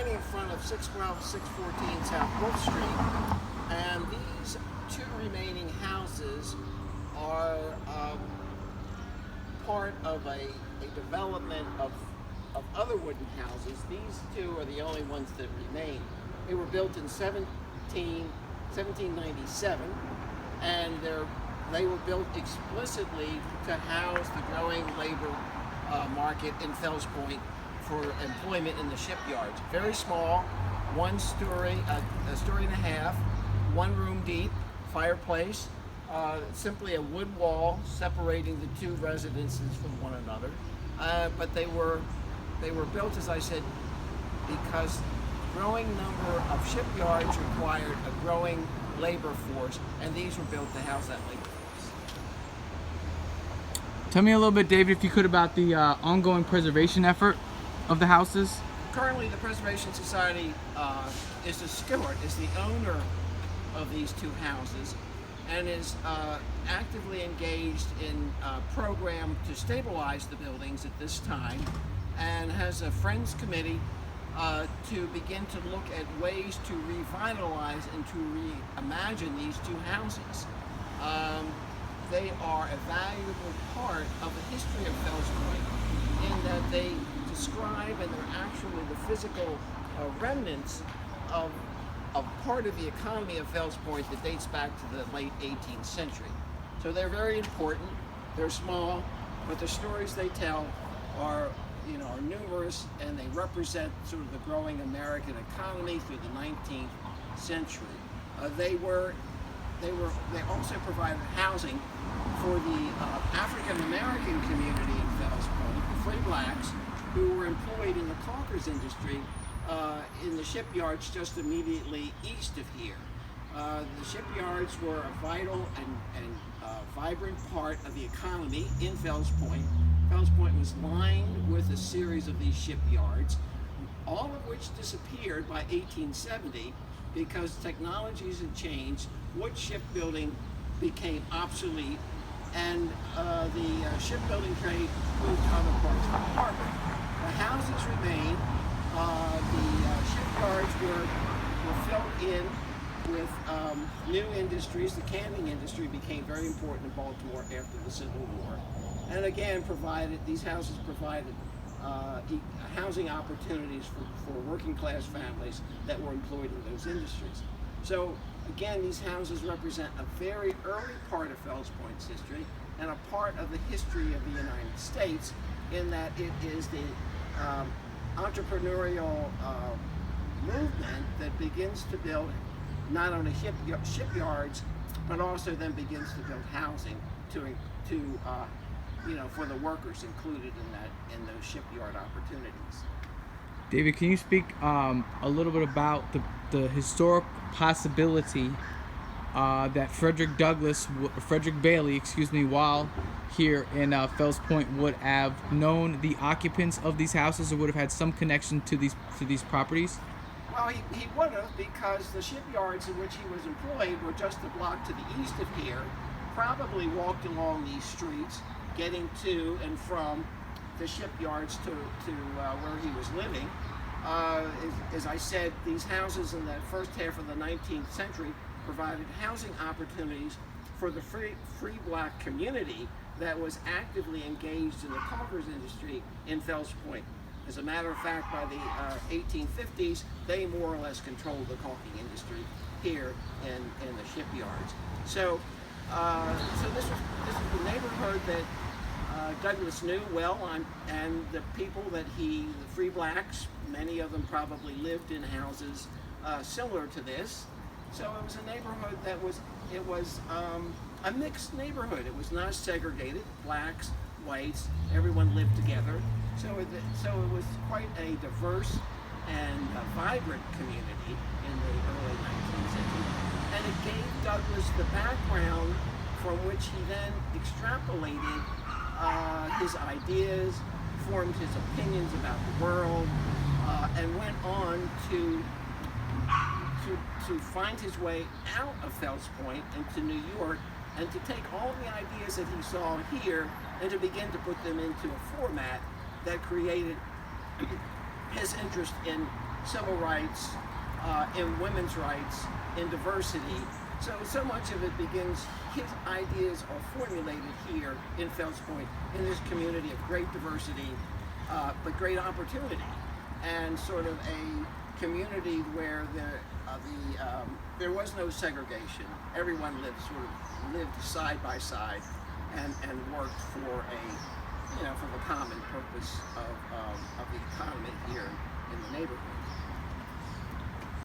standing in front of 612, 614 South Wolf Street, and these two remaining houses are part of a development of other wooden houses. These two are the only ones that remain. They were built in 1797, and they were built explicitly to house the growing labor market in Fells Point for employment in the shipyards. Very small, one story, a story and a half, one room deep, fireplace, simply a wood wall separating the two residences from one another. But they were built, as I said, because growing number of shipyards required a growing labor force, and these were built to house that labor force. Tell me a little bit, David, if you could, about the ongoing preservation effort of the houses. Currently, the Preservation Society is the owner of these two houses, and is actively engaged in a program to stabilize the buildings at this time, and has a Friends Committee to begin to look at ways to revitalize and to reimagine these two houses. They are a valuable part of the history of Fells Point in that they describe, and they're actually the physical remnants of part of the economy of Fells Point that dates back to the late 18th century. So they're very important. They're small, but the stories they tell are numerous, and they represent sort of the growing American economy through the 19th century. They also provided housing for the African American community in Fells Point, the free blacks, who were employed in the Caulker's industry in the shipyards just immediately east of here. The shipyards were a vital and vibrant part of the economy in Fells Point. Fells Point was lined with a series of these shipyards, all of which disappeared by 1870 because technologies had changed. Wood shipbuilding became obsolete, and the shipbuilding trade moved to other parts of the harbor. The houses remained. The shipyards were filled in with new industries. The canning industry became very important in Baltimore after the Civil War, and again these houses provided housing opportunities for working class families that were employed in those industries. So again, these houses represent a very early part of Fells Point's history, and a part of the history of the United States, in that it is the entrepreneurial movement that begins to build not only shipyards, but also then begins to build housing for the workers included in those shipyard opportunities. David, can you speak a little bit about the historic possibility that Frederick Bailey, while here in Fells Point, would have known the occupants of these houses, or would have had some connection to these properties? Well, he would have, because the shipyards in which he was employed were just a block to the east of here. Probably walked along these streets, getting to and from the shipyards to where he was living. As I said, these houses in the first half of the 19th century provided housing opportunities for the free black community that was actively engaged in the Caulker's industry in Fells Point. As a matter of fact, by the 1850s, they more or less controlled the caulking industry here in the shipyards. So this was the neighborhood that Douglas knew well, and the people that the free blacks, many of them probably lived in houses similar to this. So it was a neighborhood that was a mixed neighborhood. It was not segregated. Blacks, whites, everyone lived together. So it was quite a diverse and vibrant community in the early 19th century. And it gave Douglas the background from which he then extrapolated his ideas, formed his opinions about the world, and went on to find his way out of Fells Point into New York, and to take all the ideas that he saw here and to begin to put them into a format that created his interest in civil rights, in women's rights, in diversity. So much of it begins, his ideas are formulated here in Fells Point, in this community of great diversity, but great opportunity, and sort of a community where there was no segregation. Everyone lived side by side, and worked for for the common purpose of the economy here in the neighborhood.